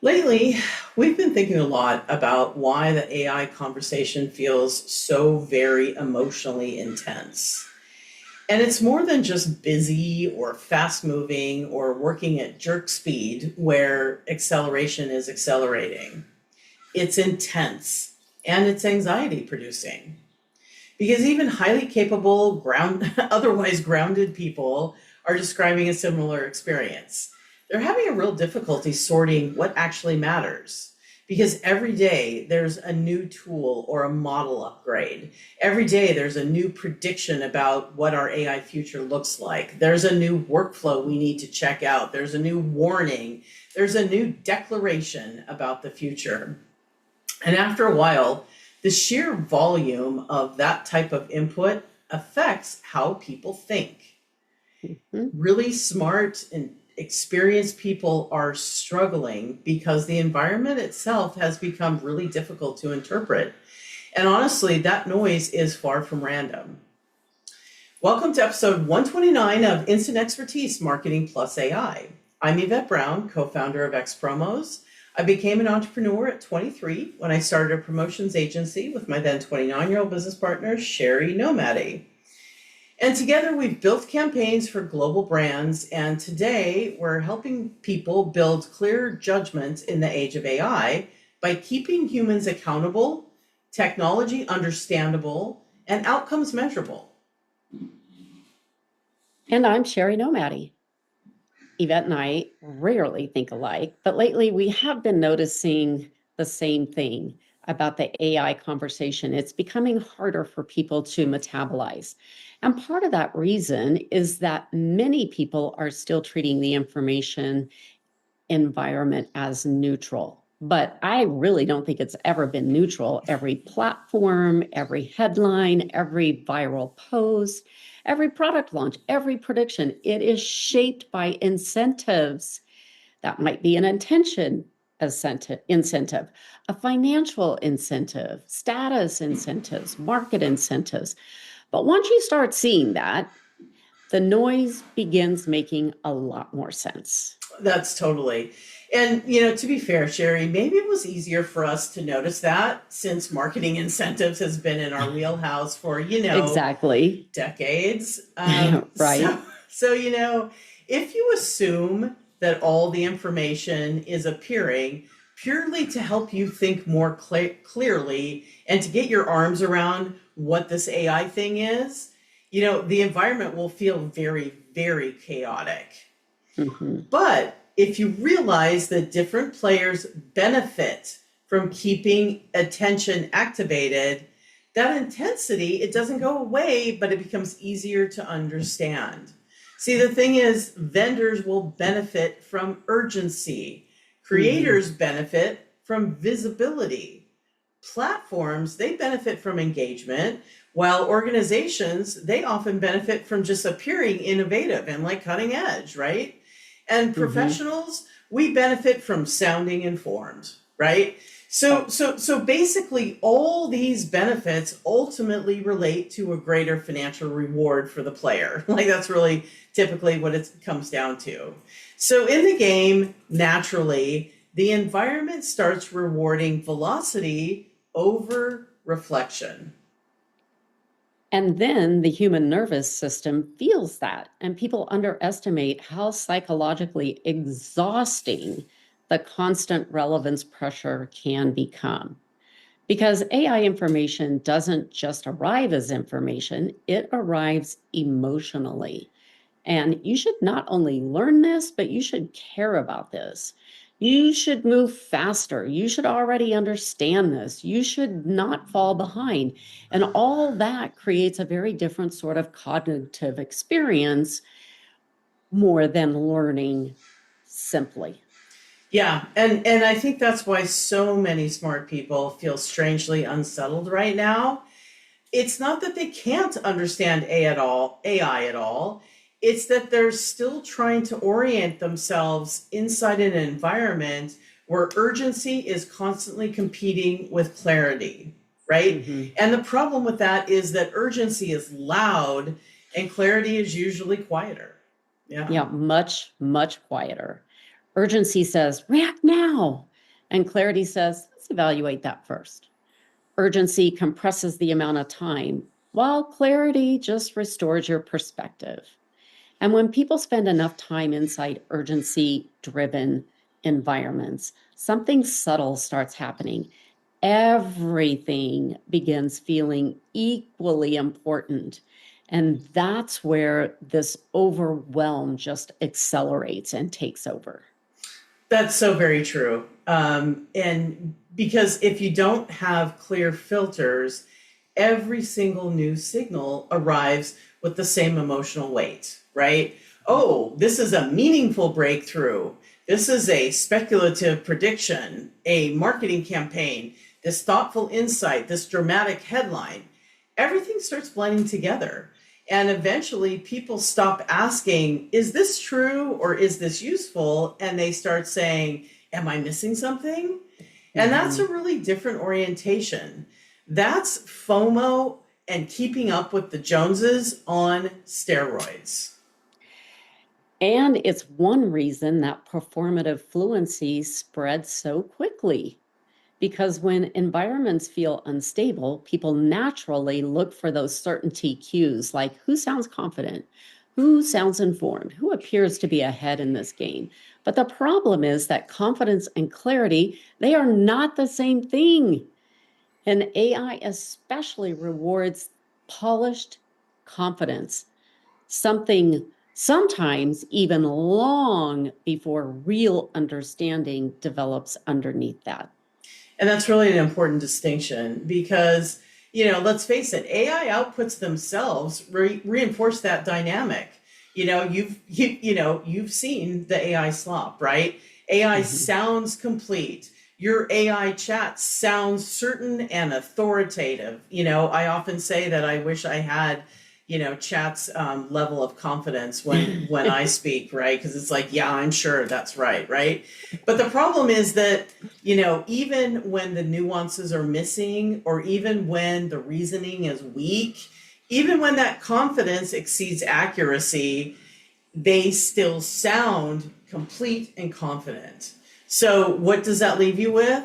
Lately, we've been thinking a lot about why the AI conversation feels so very emotionally intense. And it's more than just busy or fast moving or working at jerk speed where acceleration is accelerating. It's intense and it's anxiety producing. Because even highly capable, otherwise grounded people are describing a similar experience. They're having a real difficulty sorting what actually matters. Because every day there's a new tool or a model upgrade. Every day there's a new prediction about what our AI future looks like. There's a new workflow we need to check out. There's a new warning. There's a new declaration about the future. And after a while, the sheer volume of that type of input affects how people think. Mhm. Really smart and experienced people are struggling because the environment itself has become really difficult to interpret. And honestly, that noise is far from random. Welcome to episode 129 of Instant Expertise Marketing Plus AI. I'm Yvette Brown, co-founder of XPromos. I became an entrepreneur at 23 when I started a promotions agency with my then 29-year-old business partner, Shari Nomadi. And together we've built campaigns for global brands, and today we're helping people build clear judgment in the age of AI by keeping humans accountable, technology understandable, and outcomes measurable. And I'm Shari Nomadi. Yvette and I rarely think alike, but lately we have been noticing the same thing about the AI conversation. It's becoming harder for people to metabolize. And part of that reason is that many people are still treating the information environment as neutral. But I really don't think it's ever been neutral. Every platform, every headline, every viral post, every product launch, every prediction, it is shaped by incentives. That might be an incentive, a financial incentive, status incentives, market incentives. But once you start seeing that, the noise begins making a lot more sense. That's totally. And, to be fair, Shari, maybe it was easier for us to notice that since marketing incentives has been in our wheelhouse for, Exactly. decades. Right. If you assume that all the information is appearing purely to help you think more clearly and to get your arms around what this AI thing is, the environment will feel very, very chaotic. Mhm. But if you realize that different players benefit from keeping attention activated, that intensity, it doesn't go away, but it becomes easier to understand. See, the thing is, vendors will benefit from urgency. Creators benefit from visibility. Platforms, they benefit from engagement, while organizations, they often benefit from just appearing innovative and like cutting edge, right? And Mhm. professionals, we benefit from sounding informed, right? So basically all these benefits ultimately relate to a greater financial reward for the player. Like that's really typically what it comes down to. So in the game, naturally, the environment starts rewarding velocity over reflection. And then the human nervous system feels that, and people underestimate how psychologically exhausting the constant relevance pressure can become. Because AI information doesn't just arrive as information, it arrives emotionally. And you should not only learn this, but you should care about this. You should move faster. You should already understand this. You should not fall behind. And all that creates a very different sort of cognitive experience more than learning simply. Yeah, and I think that's why so many smart people feel strangely unsettled right now. It's not that they can't understand AI at all. It's that they're still trying to orient themselves inside an environment where urgency is constantly competing with clarity, right? Mhm. And the problem with that is that urgency is loud and clarity is usually quieter. Yeah. Yeah, much, much quieter. Urgency says, react now. And clarity says, let's evaluate that first. Urgency compresses the amount of time, while clarity just restores your perspective. And when people spend enough time inside urgency driven environments, something subtle starts happening. Everything begins feeling equally important. And that's where this overwhelm just accelerates and takes over. That's so very true. And because if you don't have clear filters, every single new signal arrives with the same emotional weight, right? Oh, this is a meaningful breakthrough. This is a speculative prediction, a marketing campaign, this thoughtful insight, this dramatic headline. Everything starts blending together. And eventually people stop asking, is this true or is this useful? And they start saying, am I missing something? And that's a really different orientation. That's FOMO and keeping up with the Joneses on steroids. And it's one reason that performative fluency spreads so quickly. Because when environments feel unstable, people naturally look for those certainty cues like who sounds confident, who sounds informed, who appears to be ahead in this game. But the problem is that confidence and clarity, they are not the same thing. And AI especially rewards polished confidence, something sometimes even long before real understanding develops underneath that. And that's really an important distinction because, let's face it, AI outputs themselves reinforce that dynamic. You've seen the AI slop, right? AI sounds complete. Your AI chat sounds certain and authoritative. I often say that I wish I had chat's level of confidence when I speak, right? Because it's like, yeah, I'm sure that's right? But the problem is that even when the nuances are missing, or even when the reasoning is weak, even when that confidence exceeds accuracy, they still sound complete and confident. So what does that leave you with?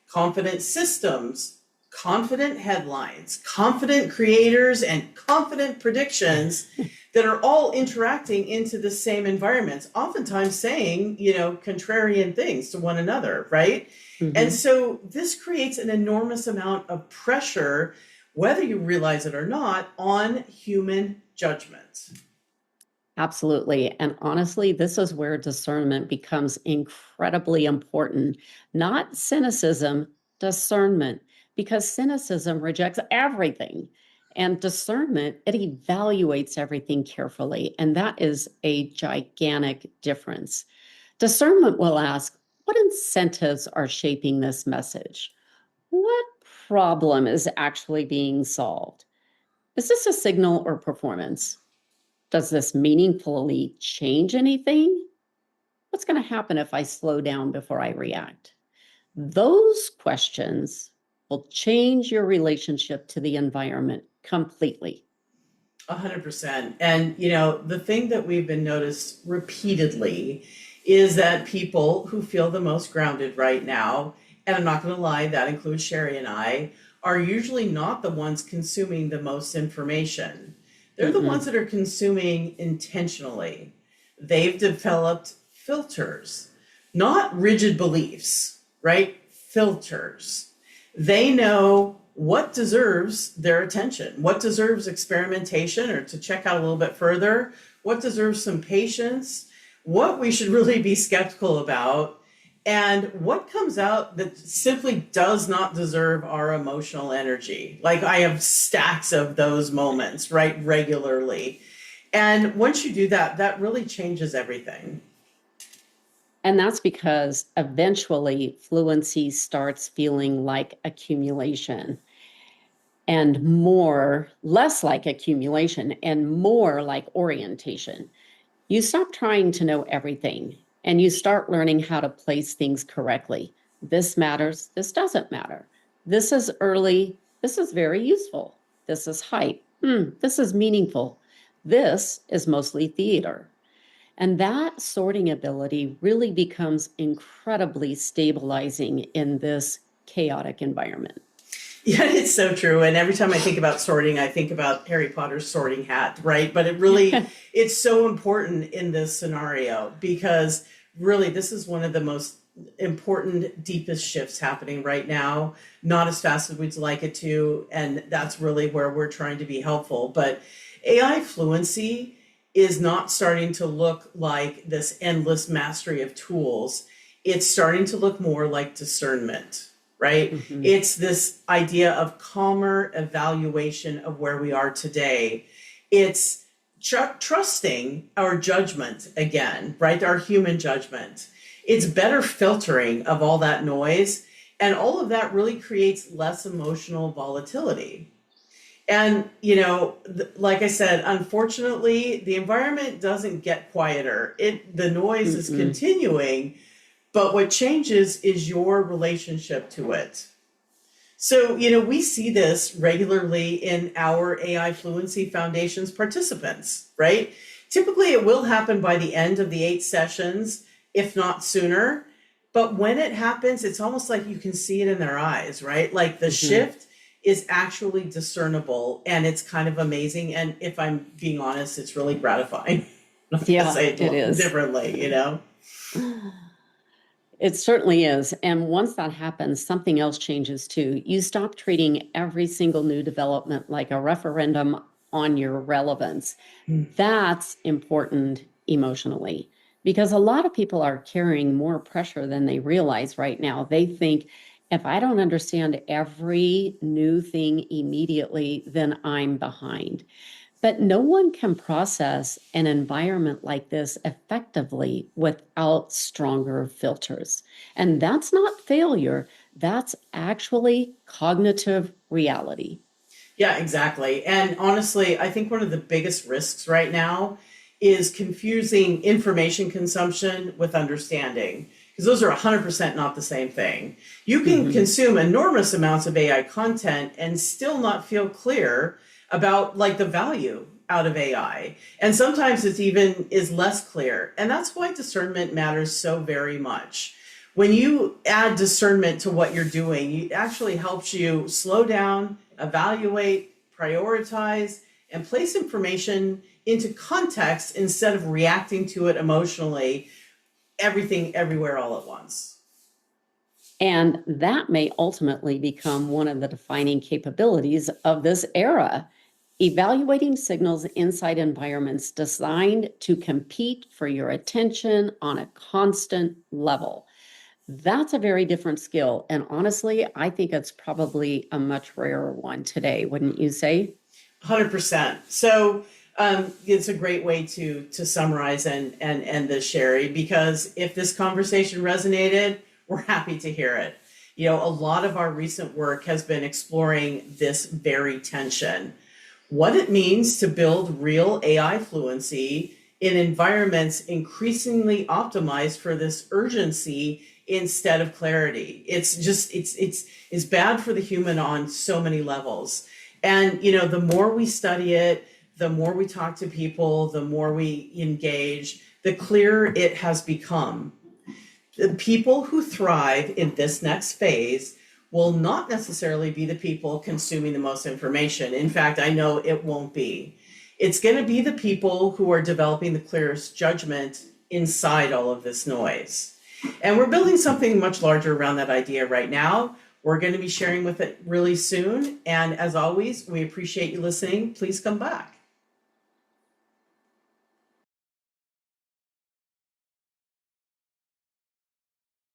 Confident systems, confident headlines, confident creators, and confident predictions that are all interacting into the same environments, oftentimes saying, contrarian things to one another, right? And so this creates an enormous amount of pressure, whether you realize it or not, on human judgment. Absolutely. And honestly, this is where discernment becomes incredibly important. Not cynicism, discernment, because cynicism rejects everything. And discernment, it evaluates everything carefully. And that is a gigantic difference. Discernment will ask, what incentives are shaping this message? What problem is actually being solved? Is this a signal or performance? Does this meaningfully change anything? What's going to happen if I slow down before I react? Those questions will change your relationship to the environment completely. 100%. And, the thing that we've been noticed repeatedly is that people who feel the most grounded right now, and I'm not going to lie, that includes Sherry and I, are usually not the ones consuming the most information. They're the ones that are consuming intentionally. They've developed filters, not rigid beliefs, right? Filters. They know what deserves their attention, what deserves experimentation or to check out a little bit further, what deserves some patience, what we should really be skeptical about, and what comes out that simply does not deserve our emotional energy. Like I have stacks of those moments, right, regularly. And once you do that, that really changes everything. And that's because eventually fluency starts feeling like accumulation and less like accumulation and more like orientation. You stop trying to know everything and you start learning how to place things correctly. This matters. This doesn't matter. This is early. This is very useful. This is hype. This is meaningful. This is mostly theater. And that sorting ability really becomes incredibly stabilizing in this chaotic environment. Yeah, it's so true. And every time I think about sorting, I think about Harry Potter's sorting hat, right? But it really, it's so important in this scenario because really this is one of the most important, deepest shifts happening right now, not as fast as we'd like it to. And that's really where we're trying to be helpful. But AI fluency is not starting to look like this endless mastery of tools. It's starting to look more like discernment, right? Mhm. It's this idea of calmer evaluation of where we are today. It's trusting our judgment again, right? Our human judgment. It's better filtering of all that noise. And all of that really creates less emotional volatility. And, like I said, unfortunately, the environment doesn't get quieter. The noise is Mm-mm. continuing, but what changes is your relationship to it. So, we see this regularly in our AI Fluency Foundation's participants, right? Typically, it will happen by the end of the 8 sessions, if not sooner. But when it happens, it's almost like you can see it in their eyes, right? Like the Mhm. shift is actually discernible and it's kind of amazing. And if I'm being honest, it's really gratifying. I'm not gonna Yeah, say it it is. differently. It certainly is. And once that happens, something else changes too. You stop treating every single new development like a referendum on your relevance. That's important emotionally because a lot of people are carrying more pressure than they realize right now. They think if I don't understand every new thing immediately, then I'm behind. But no one can process an environment like this effectively without stronger filters. And that's not failure, that's actually cognitive reality. Yeah, exactly. And honestly, I think one of the biggest risks right now is confusing information consumption with understanding, because those are 100% not the same thing. You can Mhm. consume enormous amounts of AI content and still not feel clear about like the value out of AI. And sometimes it's even is less clear. And that's why discernment matters so very much. When you add discernment to what you're doing, it actually helps you slow down, evaluate, prioritize, and place information into context instead of reacting to it emotionally, everything, everywhere, all at once. And that may ultimately become one of the defining capabilities of this era. Evaluating signals inside environments designed to compete for your attention on a constant level. That's a very different skill. And honestly, I think it's probably a much rarer one today, wouldn't you say? 100%. So it's a great way to summarize and end this, Sherry, because if this conversation resonated, we're happy to hear it. A lot of our recent work has been exploring this very tension, what it means to build real AI fluency in environments increasingly optimized for this urgency instead of clarity. It's bad for the human on so many levels. And the more we study it, the more we talk to people, the more we engage, the clearer it has become. The people who thrive in this next phase will not necessarily be the people consuming the most information. In fact, I know it won't be. It's going to be the people who are developing the clearest judgment inside all of this noise. And we're building something much larger around that idea right now. We're going to be sharing with it really soon. And as always, we appreciate you listening. Please come back.